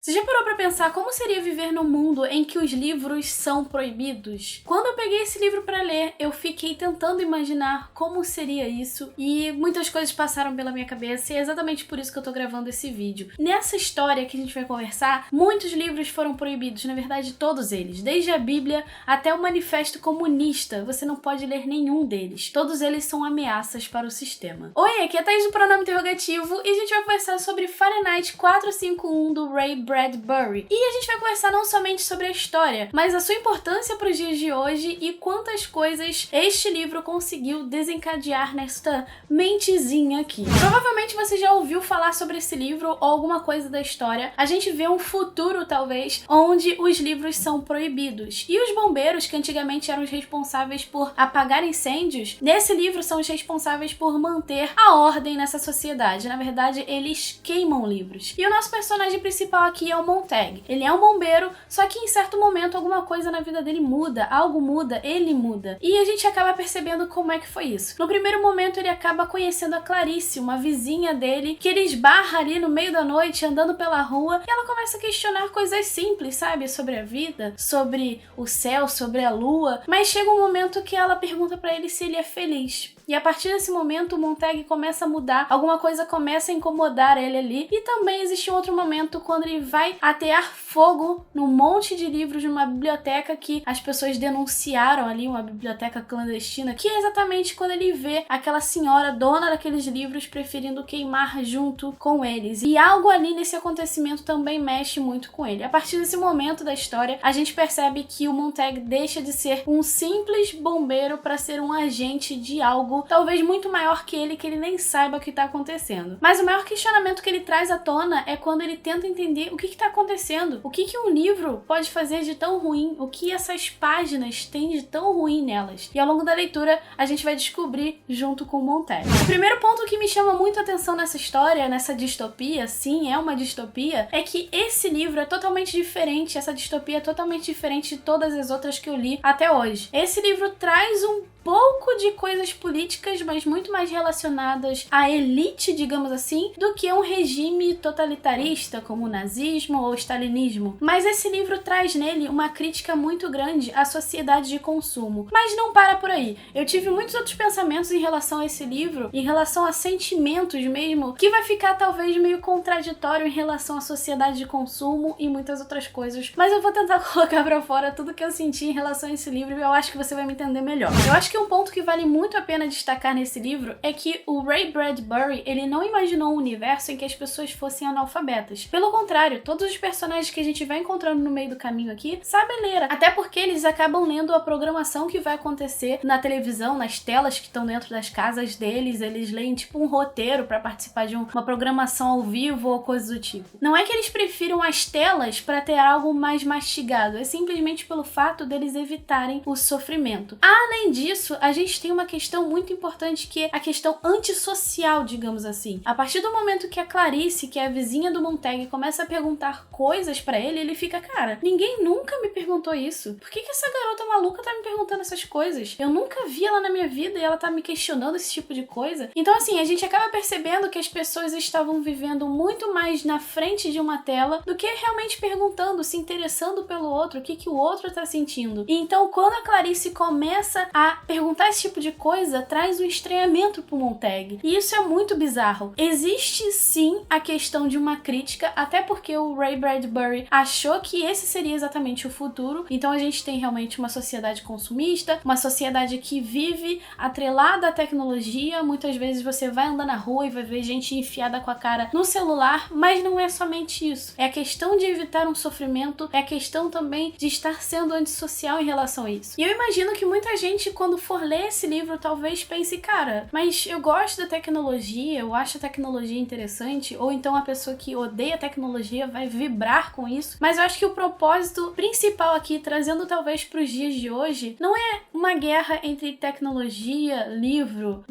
Você já parou pra pensar como seria viver num mundo em que os livros são proibidos? Quando eu peguei esse livro pra ler, eu fiquei tentando imaginar como seria isso e muitas coisas passaram pela minha cabeça e é exatamente por isso que eu tô gravando esse vídeo. Nessa história que a gente vai conversar, muitos livros foram proibidos, na verdade todos eles, desde a Bíblia até o Manifesto Comunista, você não pode ler nenhum deles. Todos eles são ameaças para o sistema. Oi, aqui é a Thaís do Pronome Interrogativo e a gente vai conversar sobre Fahrenheit 451 do Ray Bradbury. E a gente vai conversar não somente sobre a história, mas a sua importância para os dias de hoje e quantas coisas este livro conseguiu desencadear nesta mentezinha aqui. Provavelmente você já ouviu falar sobre esse livro ou alguma coisa da história. A gente vê um futuro, talvez, onde os livros são proibidos. E os bombeiros, que antigamente eram os responsáveis por apagar incêndios, nesse livro são os responsáveis por manter a ordem nessa sociedade. Na verdade, eles queimam livros. E o nosso personagem principal aqui é o Montag. Ele é um bombeiro, só que em certo momento alguma coisa na vida dele muda, algo muda, ele muda. E a gente acaba percebendo como é que foi isso. No primeiro momento ele acaba conhecendo a Clarice, uma vizinha dele, que ele esbarra ali no meio da noite, andando pela rua, e ela começa a questionar coisas simples, sabe? Sobre a vida, sobre o céu, sobre a lua. Mas chega um momento que ela pergunta pra ele se ele é feliz. E a partir desse momento o Montag começa a mudar, alguma coisa começa a incomodar ele ali. E também existe um outro momento quando ele vai atear fogo num monte de livros de uma biblioteca que as pessoas denunciaram ali, uma biblioteca clandestina, que é exatamente quando ele vê aquela senhora dona daqueles livros preferindo queimar junto com eles. E algo ali nesse acontecimento também mexe muito com ele. A partir desse momento da história, a gente percebe que o Montag deixa de ser um simples bombeiro para ser um agente de algo talvez muito maior que ele nem saiba o que está acontecendo. Mas o maior questionamento que ele traz à tona é quando ele tenta entender o que está acontecendo, o que um livro pode fazer de tão ruim, o que essas páginas têm de tão ruim nelas. E ao longo da leitura, a gente vai descobrir junto com o Montag. O primeiro ponto que me chama muito a atenção nessa história, nessa distopia, sim, é uma distopia, é que esse livro é totalmente diferente, essa distopia é totalmente diferente de todas as outras que eu li até hoje. Esse livro traz um pouco de coisas políticas, mas muito mais relacionadas à elite, digamos assim, do que um regime totalitarista como o nazismo ou o stalinismo. Mas esse livro traz nele uma crítica muito grande à sociedade de consumo. Mas não para por aí. Eu tive muitos outros pensamentos em relação a esse livro, em relação a sentimentos mesmo, que vai ficar talvez meio contraditório em relação à sociedade de consumo e muitas outras coisas. Mas eu vou tentar colocar pra fora tudo que eu senti em relação a esse livro e eu acho que você vai me entender melhor. Eu acho que um ponto que vale muito a pena destacar nesse livro é que o Ray Bradbury, ele não imaginou um universo em que as pessoas fossem analfabetas. Pelo contrário, todos os personagens que a gente vai encontrando no meio do caminho aqui sabem ler, até porque eles acabam lendo a programação que vai acontecer na televisão, nas telas que estão dentro das casas deles, eles leem tipo um roteiro para participar de uma programação ao vivo ou coisa do tipo. Não é que eles prefiram as telas para ter algo mais mastigado, é simplesmente pelo fato deles evitarem o sofrimento. Além disso, a gente tem uma questão muito importante que é a questão antissocial, digamos assim. A partir do momento que a Clarice, que é a vizinha do Montag, começa a perguntar coisas pra ele, ele fica, cara, ninguém nunca me perguntou isso. Por que essa garota maluca tá me perguntando essas coisas? Eu nunca vi ela na minha vida e ela tá me questionando esse tipo de coisa. Então assim, a gente acaba percebendo que as pessoas estavam vivendo muito mais na frente de uma tela do que realmente perguntando, se interessando pelo outro, o que o outro tá sentindo. E então quando a Clarice começa a perguntar esse tipo de coisa, traz um estranhamento pro Montag. E isso é muito bizarro. Existe sim a questão de uma crítica, até porque o Ray Bradbury achou que esse seria exatamente o futuro. Então a gente tem realmente uma sociedade consumista, uma sociedade que vive atrelada à tecnologia. Muitas vezes você vai andar na rua e vai ver gente enfiada com a cara no celular, mas não é somente isso. É a questão de evitar um sofrimento, é a questão também de estar sendo antissocial em relação a isso. E eu imagino que muita gente, quando for ler esse livro, talvez pense, cara, mas eu gosto da tecnologia, eu acho a tecnologia interessante, ou então a pessoa que odeia a tecnologia vai vibrar com isso, mas eu acho que o propósito principal aqui, trazendo talvez para os dias de hoje, não é uma guerra entre tecnologia, livro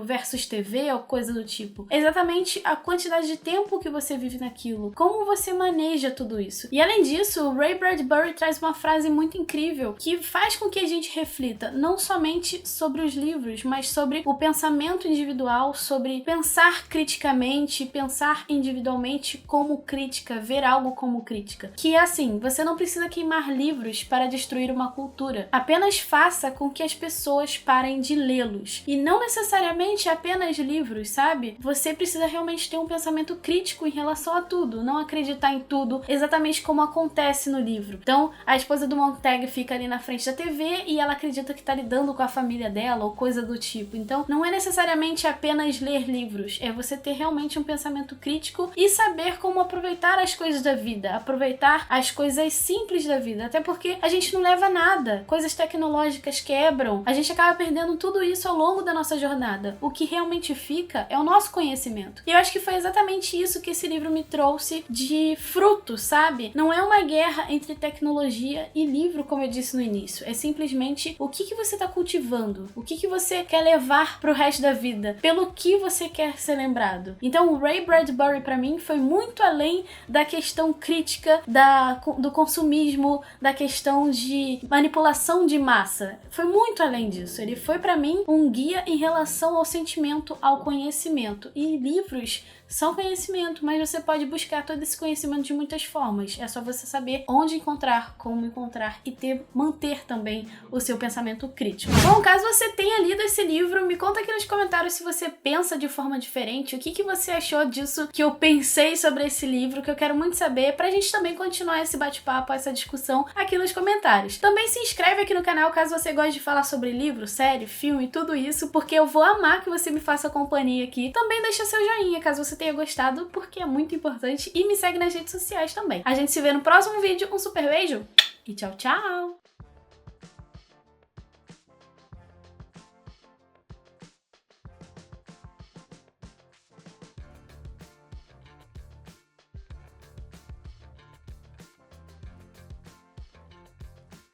versus TV ou coisa do tipo. É exatamente a quantidade de tempo que você vive naquilo, como você maneja tudo isso. E além disso, o Ray Bradbury traz uma frase muito incrível que faz com que a gente reflita, não somente somente sobre os livros, mas sobre o pensamento individual, sobre pensar criticamente, pensar individualmente como crítica, ver algo como crítica. Que é assim, você não precisa queimar livros para destruir uma cultura. Apenas faça com que as pessoas parem de lê-los. E não necessariamente apenas livros, sabe? Você precisa realmente ter um pensamento crítico em relação a tudo, não acreditar em tudo exatamente como acontece no livro. Então, a esposa do Montag fica ali na frente da TV e ela acredita que tá lidando com a família dela ou coisa do tipo. Então, não é necessariamente apenas ler livros, é você ter realmente um pensamento crítico e saber como aproveitar as coisas da vida, aproveitar as coisas simples da vida, até porque a gente não leva nada, coisas tecnológicas quebram, a gente acaba perdendo tudo isso ao longo da nossa jornada. O que realmente fica é o nosso conhecimento. E eu acho que foi exatamente isso que esse livro me trouxe de fruto, sabe? Não é uma guerra entre tecnologia e livro, como eu disse no início, é simplesmente o que você está cultivando, o que você quer levar pro resto da vida, pelo que você quer ser lembrado. Então o Ray Bradbury para mim foi muito além da questão crítica do consumismo, da questão de manipulação de massa. Foi muito além disso. Ele foi para mim um guia em relação ao sentimento, ao conhecimento. E livros são conhecimento, mas você pode buscar todo esse conhecimento de muitas formas. É só você saber onde encontrar, como encontrar e manter também o seu pensamento crítico. Bom, caso você tenha lido esse livro, me conta aqui nos comentários se você pensa de forma diferente, o que você achou disso que eu pensei sobre esse livro, que eu quero muito saber, pra gente também continuar esse bate-papo, essa discussão aqui nos comentários. Também se inscreve aqui no canal caso você goste de falar sobre livro, série, filme, tudo isso, porque eu vou amar que você me faça companhia aqui. Também deixa seu joinha caso você tenha gostado, porque é muito importante, e me segue nas redes sociais também. A gente se vê no próximo vídeo, um super beijo e tchau, tchau!